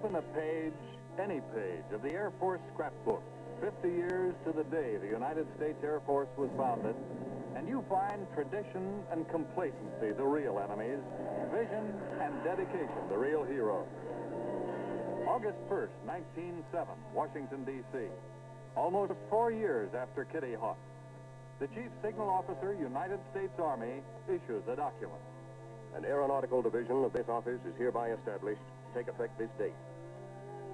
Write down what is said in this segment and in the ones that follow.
Open a page, any page, of the Air Force Scrapbook, 50 years to the day the United States Air Force was founded, and you find tradition and complacency the real enemies, vision and dedication the real heroes. August 1st, 1907, Washington, D.C. Almost 4 years after Kitty Hawk. The Chief Signal Officer, United States Army, issues a document. An aeronautical division of this office is hereby established to take effect this date.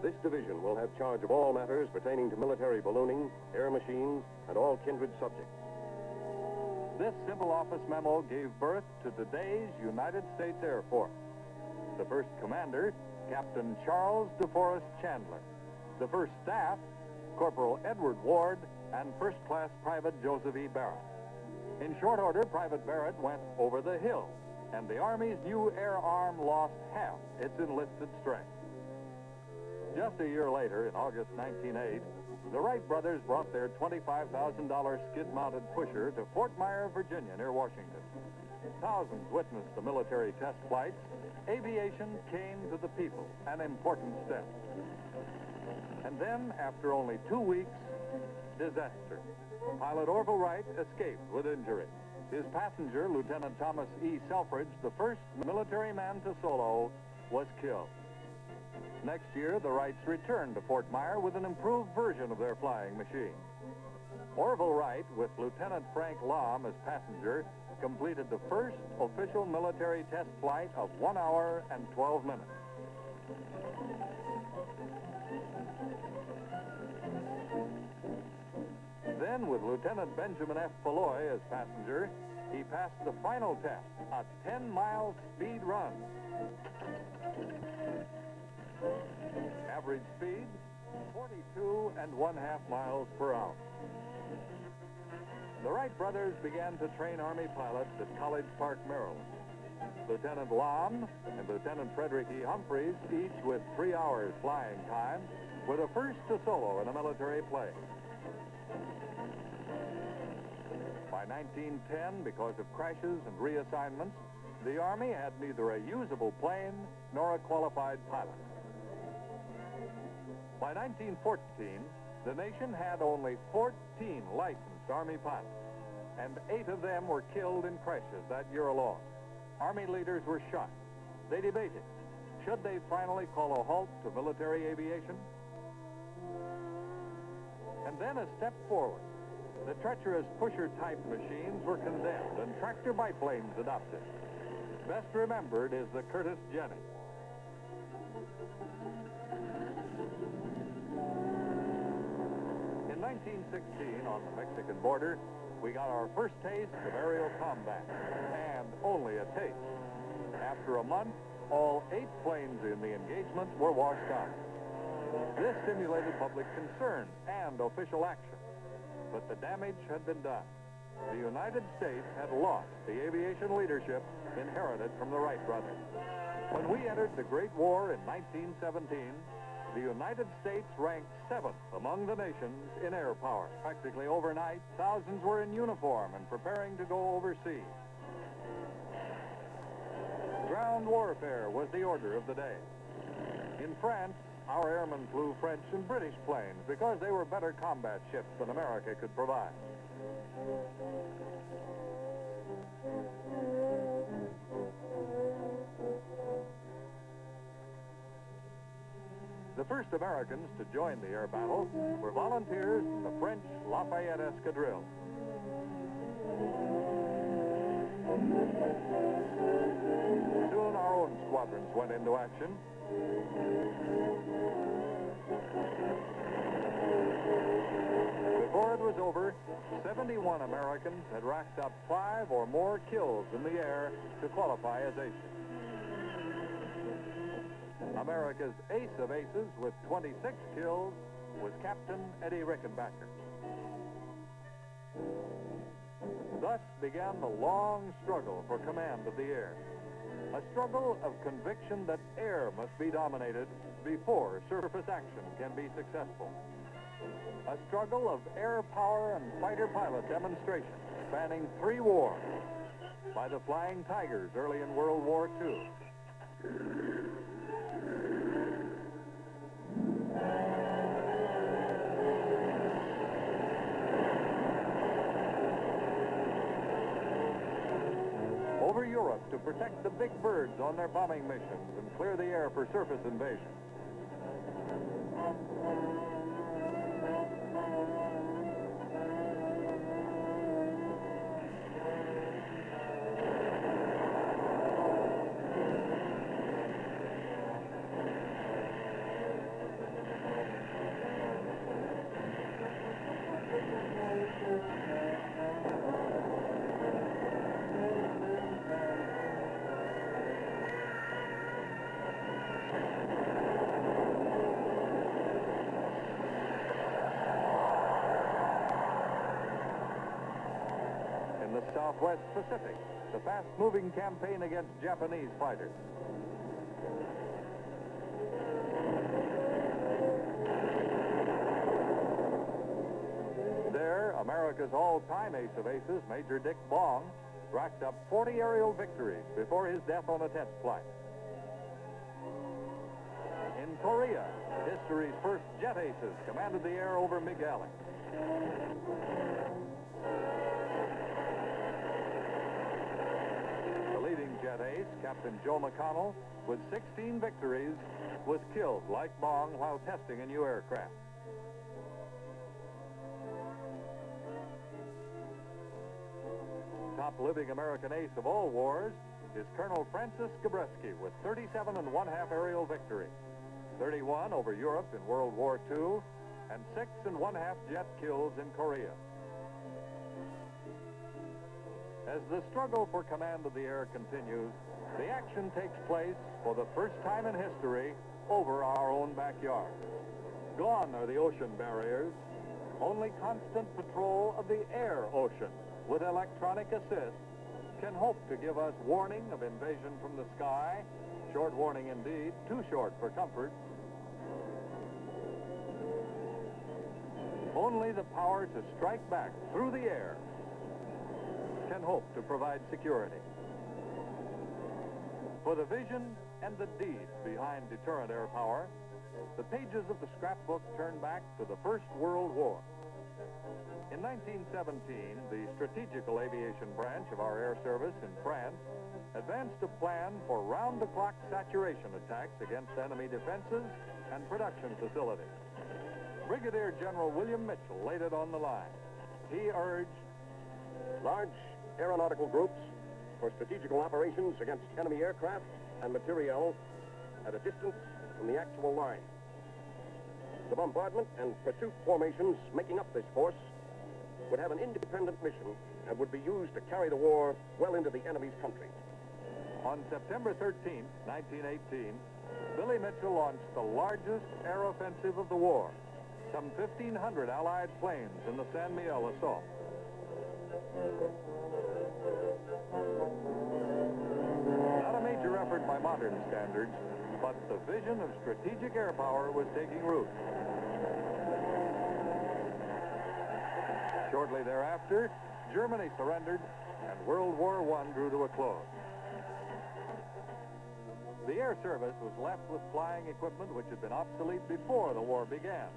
This division will have charge of all matters pertaining to military ballooning, air machines, and all kindred subjects. This civil office memo gave birth to today's United States Air Force. The first commander, Captain Charles DeForest Chandler. The first staff, Corporal Edward Ward and First Class Private Joseph E. Barrett. In short order, Private Barrett went over the hill, and the Army's new air arm lost half its enlisted strength. Just a year later, in August 1908, the Wright Brothers brought their $25,000 skid-mounted pusher to Fort Myer, Virginia, near Washington. Thousands witnessed the military test flights. Aviation came to the people, an important step. And then, after only 2 weeks, disaster. Pilot Orville Wright escaped with injury. His passenger, Lieutenant Thomas E. Selfridge, the first military man to solo, was killed. Next year, the Wrights returned to Fort Myer with an improved version of their flying machine. Orville Wright, with Lieutenant Frank Lahm as passenger, completed the first official military test flight of 1 hour and 12 minutes. Then, with Lieutenant Benjamin F. Polloy as passenger, he passed the final test, a 10-mile speed run. Average speed, 42.5 miles per hour. The Wright brothers began to train Army pilots at College Park, Maryland. Lieutenant Lahm and Lieutenant Frederick E. Humphreys, each with 3 hours flying time, were the first to solo in a military plane. By 1910, because of crashes and reassignments, the Army had neither a usable plane nor a qualified pilot. By 1914, the nation had only 14 licensed Army pilots, and 8 of them were killed in crashes that year alone. Army leaders were shocked. They debated, should they finally call a halt to military aviation? And then a step forward. The treacherous pusher-type machines were condemned and tractor biplanes adopted. Best remembered is the Curtiss Jenny. In 1916, on the Mexican border, we got our first taste of aerial combat, and only a taste. After a month, all 8 planes in the engagement were washed out. This stimulated public concern and official action, but the damage had been done. The United States had lost the aviation leadership inherited from the Wright brothers. When we entered the Great War in 1917, the United States ranked 7th among the nations in air power. Practically overnight, thousands were in uniform and preparing to go overseas. Ground warfare was the order of the day. In France, our airmen flew French and British planes because they were better combat ships than America could provide. The first Americans to join the air battle were volunteers in the French Lafayette Escadrille. Soon our own squadrons went into action. Before it was over, 71 Americans had racked up 5 or more kills in the air to qualify as aces. America's ace of aces with 26 kills was Captain Eddie Rickenbacker. Thus began the long struggle for command of the air. A struggle of conviction that air must be dominated before surface action can be successful. A struggle of air power and fighter pilot demonstration spanning 3 wars by the Flying Tigers early in World War II. protect the big birds on their bombing missions and clear the air for surface invasion. In the Southwest Pacific, the fast-moving campaign against Japanese fighters. There, America's all-time ace of aces, Major Dick Bong, racked up 40 aerial victories before his death on a test flight. In Korea, history's first jet aces commanded the air over MiG-Alley. The leading jet ace, Captain Joe McConnell, with 16 victories, was killed like Bong while testing a new aircraft. Top living American ace of all wars is Colonel Francis Skibresky with 37 1/2 aerial victories, 31 over Europe in World War II, and 6 1/2 jet kills in Korea. As the struggle for command of the air continues, the action takes place for the first time in history over our own backyard. Gone are the ocean barriers. Only constant patrol of the air ocean with electronic assist can hope to give us warning of invasion from the sky. Short warning indeed, too short for comfort. Only the power to strike back through the air can hope to provide security. For the vision and the deeds behind deterrent air power, the pages of the scrapbook turn back to the First World War. In 1917, the Strategical Aviation Branch of our Air Service in France advanced a plan for round-the-clock saturation attacks against enemy defenses and production facilities. Brigadier General William Mitchell laid it on the line. He urged large aeronautical groups for strategical operations against enemy aircraft and materiel at a distance from the actual line. The bombardment and pursuit formations making up this force would have an independent mission and would be used to carry the war well into the enemy's country. On September 13, 1918, Billy Mitchell launched the largest air offensive of the war, some 1,500 Allied planes in the San Miguel assault. Not a major effort by modern standards, but the vision of strategic air power was taking root. Shortly thereafter, Germany surrendered and World War I drew to a close. The Air Service was left with flying equipment which had been obsolete before the war began.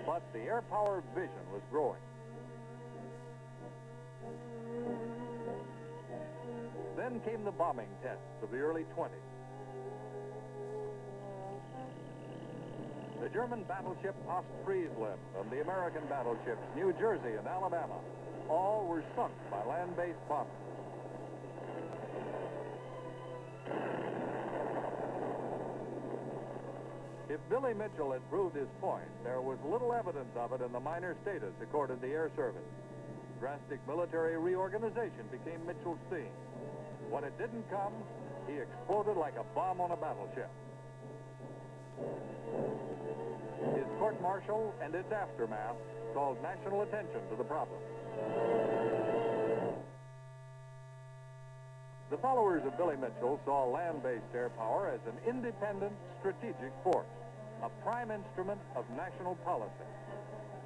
But the air power vision was growing. Then came the bombing tests of the early 20s. The German battleship Ostfriesland and the American battleships New Jersey and Alabama all were sunk by land-based bombers. If Billy Mitchell had proved his point, there was little evidence of it in the minor status accorded the Air Service. Drastic military reorganization became Mitchell's theme. When it didn't come, he exploded like a bomb on a battleship. His court-martial and its aftermath called national attention to the problem. The followers of Billy Mitchell saw land-based air power as an independent strategic force, a prime instrument of national policy.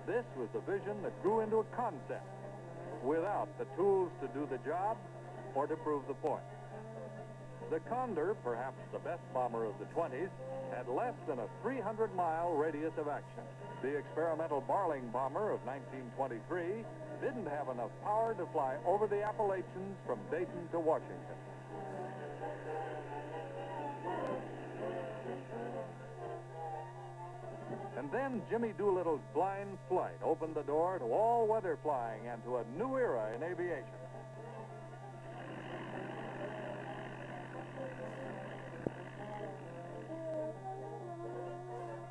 This was the vision that grew into a concept without the tools to do the job or to prove the point. The Condor, perhaps the best bomber of the 20s, had less than a 300-mile radius of action. The experimental Barling bomber of 1923 didn't have enough power to fly over the Appalachians from Dayton to Washington. And then Jimmy Doolittle's blind flight opened the door to all-weather flying and to a new era in aviation.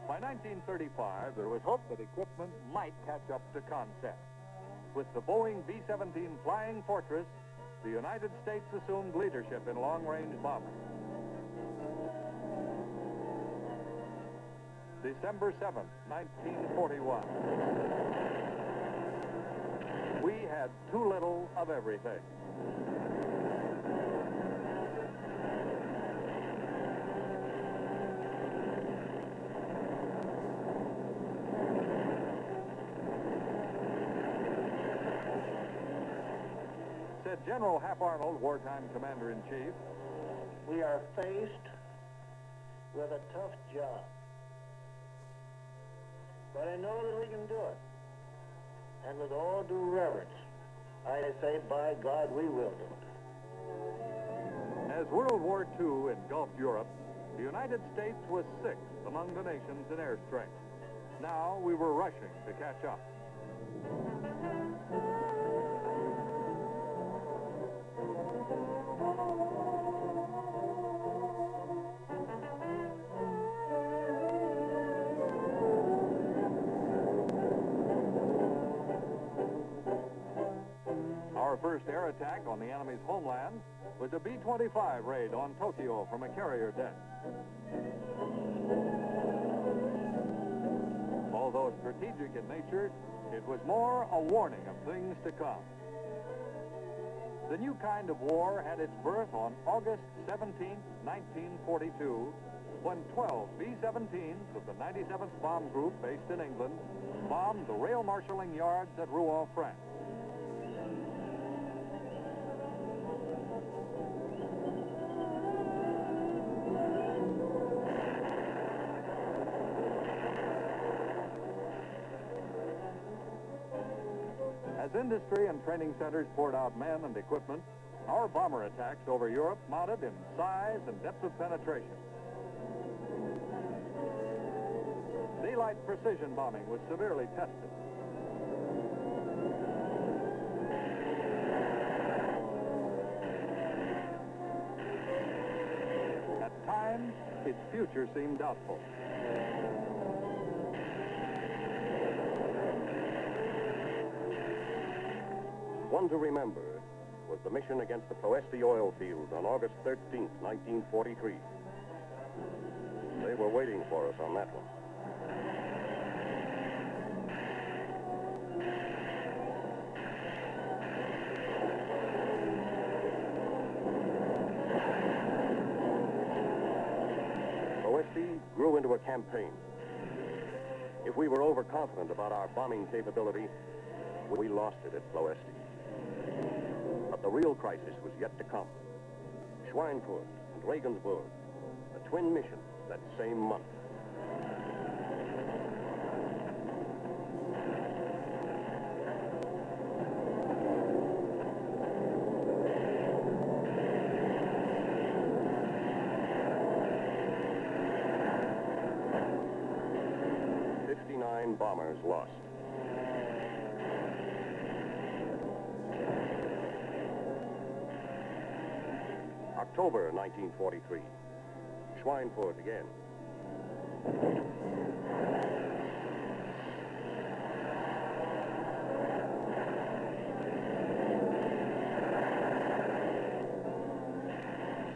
By 1935, there was hope that equipment might catch up to concept. With the Boeing B-17 Flying Fortress, the United States assumed leadership in long-range bombing. December 7th, 1941. We had too little of everything. Said General Hap Arnold, wartime commander-in-chief, "We are faced with a tough job. But I know that we can do it. And with all due reverence, I say, by God, we will do it." As World War II engulfed Europe, the United States was sixth among the nations in air strength. Now we were rushing to catch up. Our first air attack on the enemy's homeland was a B-25 raid on Tokyo from a carrier deck. Although strategic in nature, it was more a warning of things to come. The new kind of war had its birth on August 17, 1942, when 12 B-17s of the 97th Bomb Group based in England bombed the rail marshalling yards at Rouen, France. As industry and training centers poured out men and equipment, our bomber attacks over Europe mounted in size and depth of penetration. Daylight precision bombing was severely tested. At times, its future seemed doubtful. One to remember was the mission against the Ploesti oil fields on August 13, 1943. They were waiting for us on that one. Ploesti grew into a campaign. If we were overconfident about our bombing capability, we lost it at Ploesti. But the real crisis was yet to come. Schweinfurt and Regensburg, a twin mission that same month. Bombers lost. October 1943. Schweinfurt again.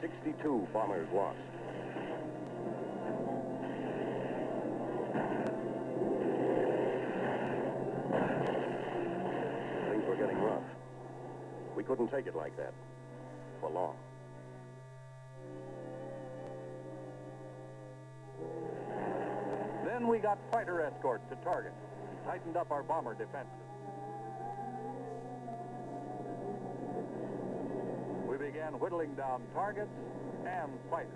"62 bombers lost. Things were getting rough. We couldn't take it like that for long. Then we got fighter escorts to target and tightened up our bomber defenses. We began began whittling down targets and fighters.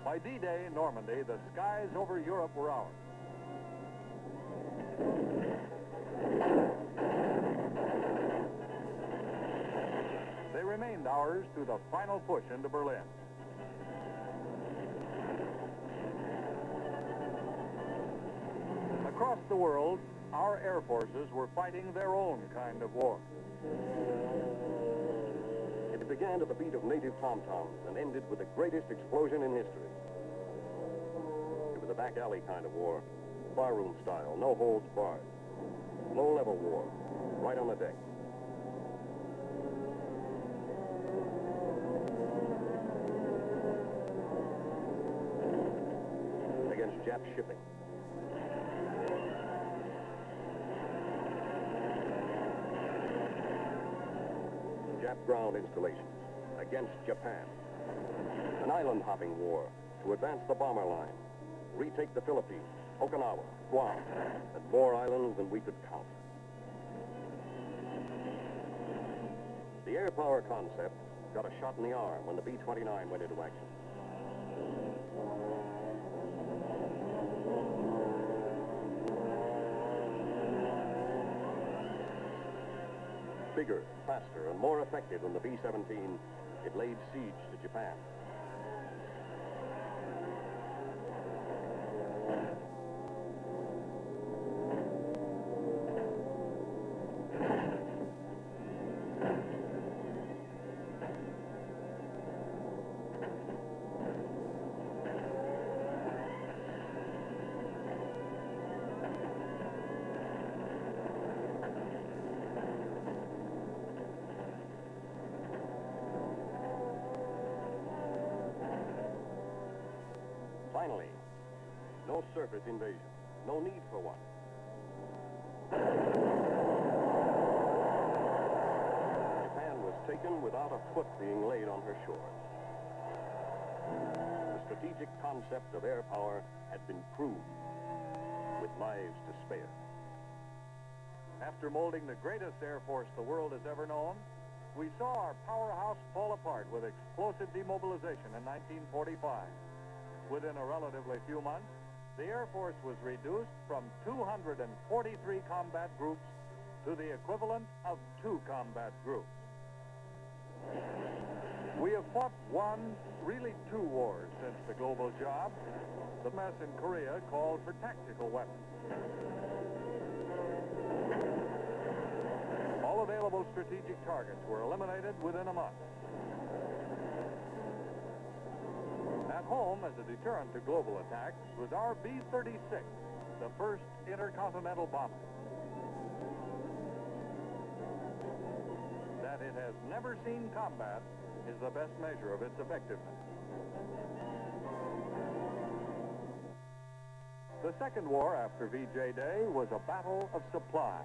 By D-Day in Normandy, the skies over Europe were ours. They remained ours through the final push into Berlin. Across the world, our air forces were fighting their own kind of war. It began to the beat of native tom-toms and ended with the greatest explosion in history. It was a back alley kind of war, barroom style, no holds barred. Low-level war, right on the deck. Against Jap shipping. Jap ground installations against Japan. An island-hopping war to advance the bomber line, retake the Philippines, Okinawa, Guam, and more islands than we could count. The air power concept got a shot in the arm when the B-29 went into action. Bigger, faster, and more effective than the B-17, it laid siege to Japan. Finally, no surface invasion, no need for one. Japan was taken without a foot being laid on her shores. The strategic concept of air power had been proved with lives to spare. After molding the greatest air force the world has ever known, we saw our powerhouse fall apart with explosive demobilization in 1945. Within a relatively few months, the Air Force was reduced from 243 combat groups to the equivalent of 2 combat groups. We have fought one, really 2 wars since the global job. The mess in Korea called for tactical weapons. All available strategic targets were eliminated within a month. At home, as a deterrent to global attacks, was our B-36, the first intercontinental bomber. That it has never seen combat is the best measure of its effectiveness. The second war after VJ Day was a battle of supply,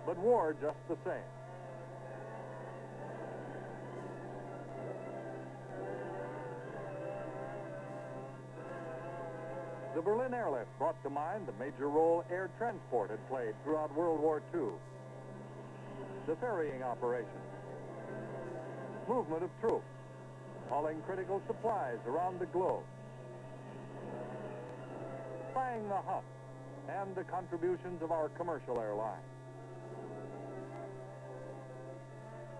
but war just the same. The Berlin airlift brought to mind the major role air transport had played throughout World War II. The ferrying operations, movement of troops, hauling critical supplies around the globe, flying the hump, and the contributions of our commercial airlines.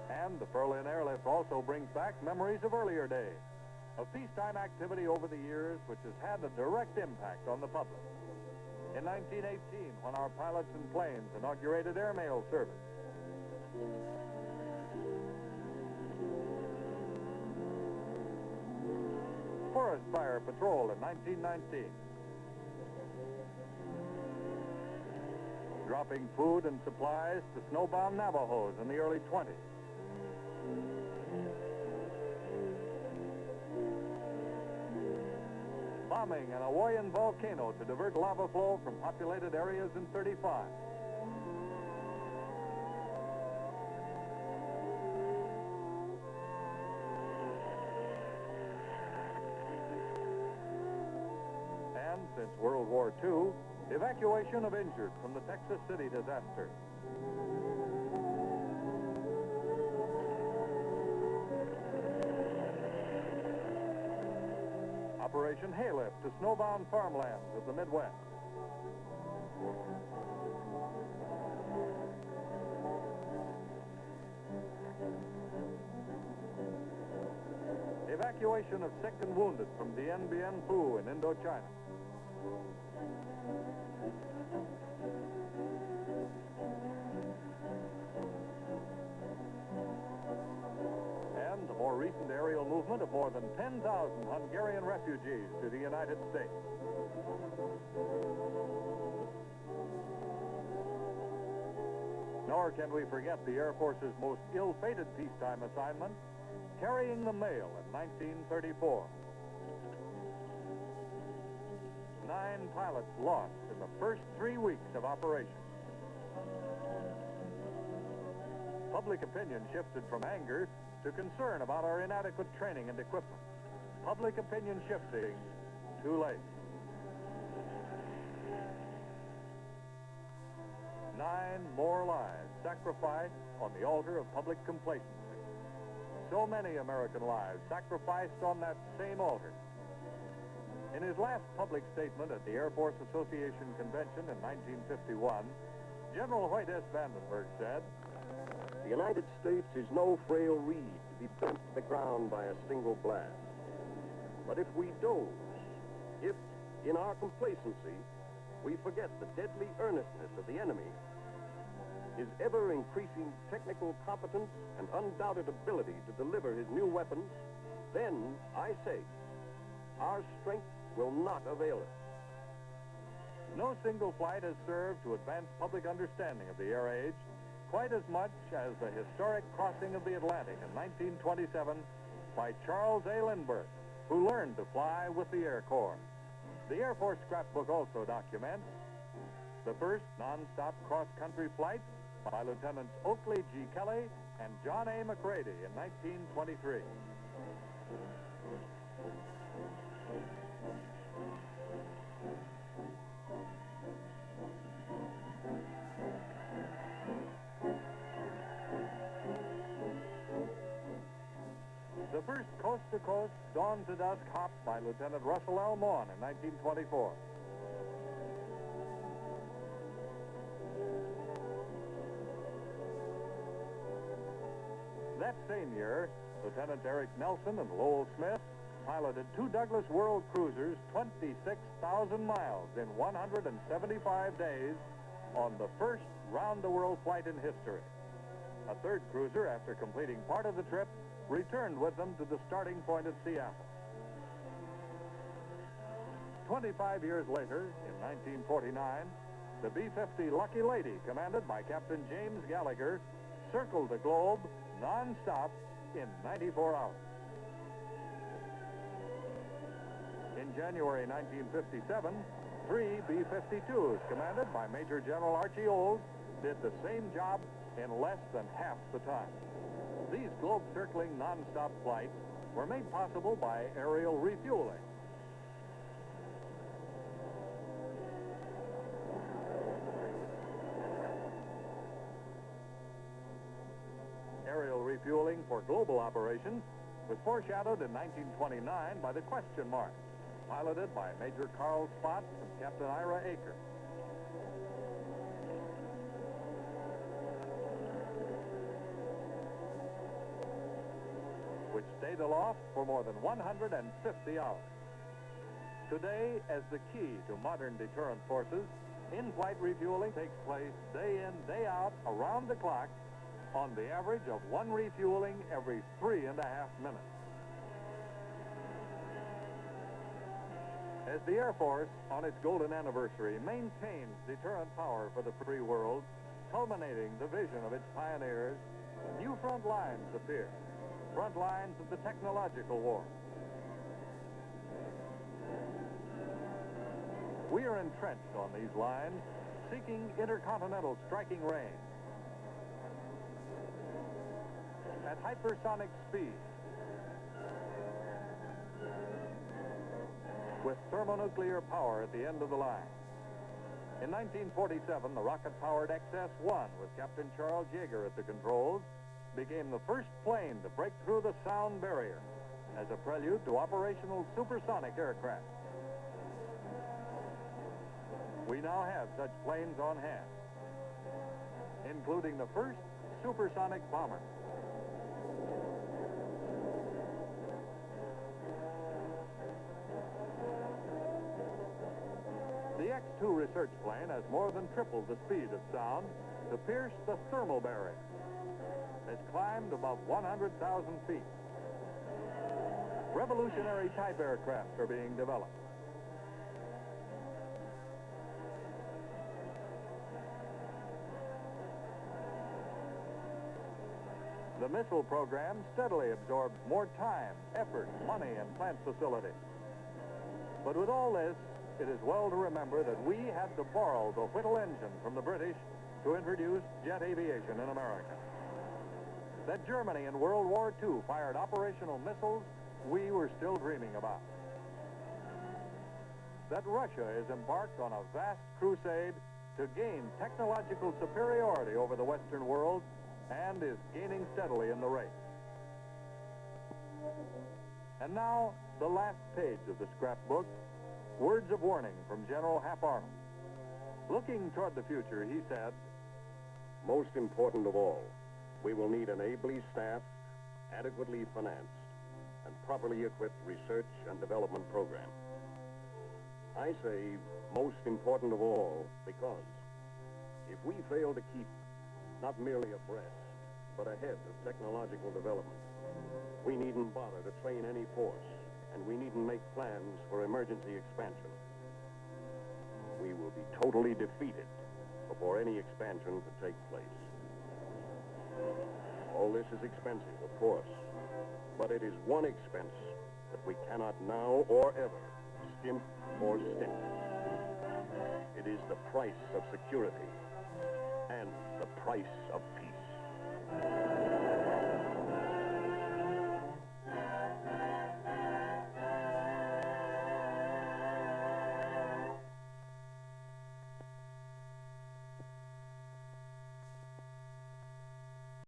And the Berlin airlift also brings back memories of earlier days, of peacetime activity over the years which has had a direct impact on the public. In 1918, when our pilots and planes inaugurated airmail service. Forest fire patrol in 1919. Dropping food and supplies to snowbound Navajos in the early 20s. bombing an Hawaiian volcano to divert lava flow from populated areas in 35. And since World War II, evacuation of injured from the Texas City disaster. Operation Haylift to snowbound farmlands of the Midwest. Evacuation of sick and wounded from Dien Bien Phu in Indochina. And the more recent aerial movement of more than 10,000 Hungarian refugees to the United States. Nor can we forget the Air Force's most ill-fated peacetime assignment, carrying the mail in 1934. 9 pilots lost in the first 3 weeks of operation. Public opinion shifted from anger to concern about our inadequate training and equipment. Public opinion shifting too late. 9 more lives sacrificed on the altar of public complacency. So many American lives sacrificed on that same altar. In his last public statement at the Air Force Association Convention in 1951, General Wright S. Vandenberg said, "The United States is no frail reed to be bent to the ground by a single blast. But if we doze, if, in our complacency, we forget the deadly earnestness of the enemy, his ever-increasing technical competence and undoubted ability to deliver his new weapons, then, I say, our strength will not avail us." No single flight has served to advance public understanding of the air age quite as much as the historic crossing of the Atlantic in 1927 by Charles A. Lindbergh, who learned to fly with the Air Corps. The Air Force Scrapbook also documents the first non-stop cross-country flight by Lieutenants Oakley G. Kelly and John A. McCready in 1923. The first coast-to-coast, dawn-to-dusk hop by Lieutenant Russell L. Maughan in 1924. That same year, Lieutenants Eric Nelson and Lowell Smith piloted 2 Douglas World Cruisers 26,000 miles in 175 days on the first round-the-world flight in history. A 3rd cruiser, after completing part of the trip, returned with them to the starting point at Seattle. 25 years later, in 1949, the B-50 Lucky Lady, commanded by Captain James Gallagher, circled the globe non-stop in 94 hours. In January 1957, 3 B-52s, commanded by Major General Archie Olds, did the same job in less than half the time. These globe-circling non-stop flights were made possible by aerial refueling. Aerial refueling for global operations was foreshadowed in 1929 by the Question Mark, piloted by Major Carl Spott and Captain Ira Aker. Which stayed aloft for more than 150 hours. Today, as the key to modern deterrent forces, in-flight refueling takes place day in, day out, around the clock, on the average of 1 refueling every 3.5 minutes. As the Air Force, on its golden anniversary, maintains deterrent power for the free world, culminating the vision of its pioneers, new front lines appear. Front lines of the technological war. We are entrenched on these lines, seeking intercontinental striking range. At hypersonic speed, with thermonuclear power at the end of the line. In 1947, the rocket-powered XS-1, with Captain Charles Yeager at the controls, became the first plane to break through the sound barrier as a prelude to operational supersonic aircraft. We now have such planes on hand, including the first supersonic bomber. The X-2 research plane has more than tripled the speed of sound to pierce the thermal barrier. It's climbed above 100,000 feet. Revolutionary type aircraft are being developed. The missile program steadily absorbs more time, effort, money, and plant facilities. But with all this, it is well to remember that we had to borrow the Whittle engine from the British to introduce jet aviation in America. That Germany in World War II fired operational missiles we were still dreaming about. That Russia is embarked on a vast crusade to gain technological superiority over the Western world and is gaining steadily in the race. And now, the last page of the scrapbook, words of warning from General Hap Arnold. Looking toward the future, he said, Most important of all, we will need an ably staffed, adequately financed, and properly equipped research and development program. I say most important of all because if we fail to keep not merely abreast, but ahead of technological development, we needn't bother to train any force, and we needn't make plans for emergency expansion. We will be totally defeated before any expansion could take place. All this is expensive, of course, but it is one expense that we cannot now or ever skimp or stint. It is the price of security and the price of peace.